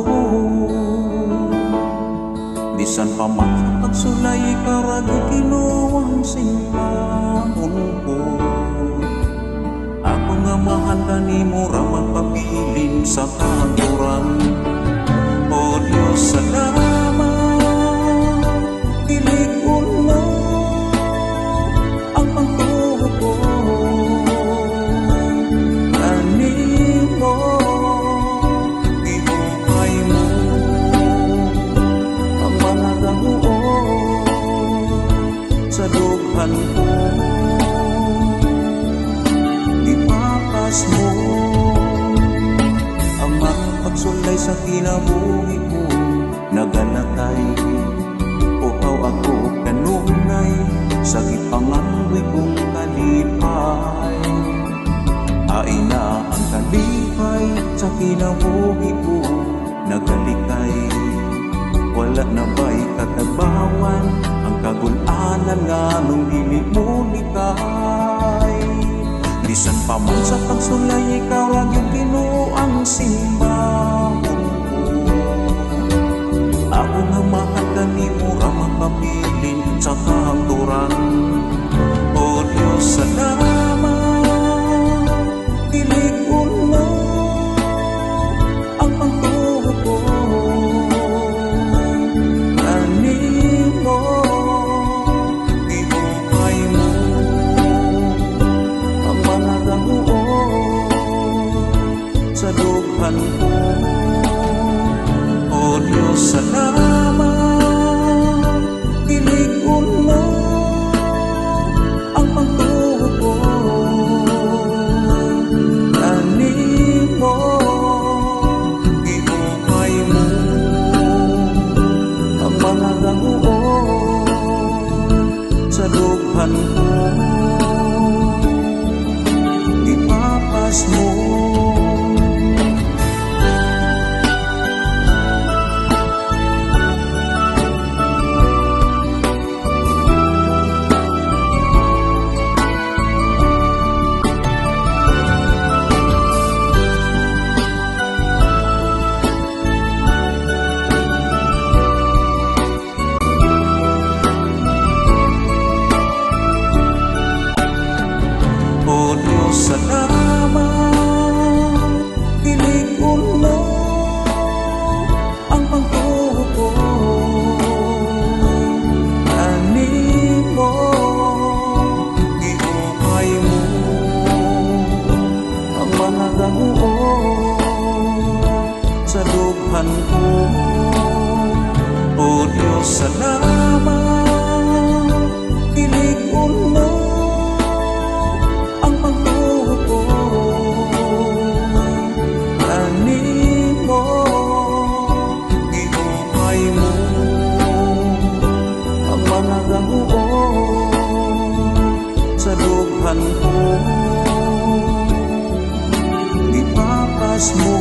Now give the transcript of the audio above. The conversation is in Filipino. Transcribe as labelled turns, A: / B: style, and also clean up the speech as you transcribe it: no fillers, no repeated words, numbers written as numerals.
A: ako. Bisan pa man pagsulay karagi kinuwang simahon ko. Ako nga mahal ka ni mo ra magpabilin sa katuran. O Diyos, salamat, tilig-on mo ang pagtuho ko. Kanimo, ibuhay mo ang mga damuon sa dughan ko. Ipapas mo ang mga pagsulay sa kinabuhi ko. Nagalatay, uhaw ako kanunay sa gipangandoy kong kalipay. Ay na ang kalipay sa kinabuhi ko. Nagalikay, wala na ba'y katabawan ang kagulanan nga nung dili mo likay. Bisan pa man sa pagsulay, ikaw lang yung kinuang simbahon ko. Ako nga mahal ka ni mo ra magpabilin sa katuran. O Diyos, salamat, tilig-on mo ang pagtuho ko. Kanimo, ibuhay mo ang mga damuon sa dughan ko. O Diyos, salamat, tilig-on mo ang pagtuho ko. Kanimo, ibuhay mo ang mga damuon sa dughan ko. Ipapas mo salamat, tilig-on mo ang pagtuho ko. Kanimo, ibuhay mo ang mga damuon sa dughan ko. O Diyos, salamat, tilig-on mo ang pagtuho ko. Kanimo, ibuhay mo ang mga damuon sa dughan ko. Ipapas mo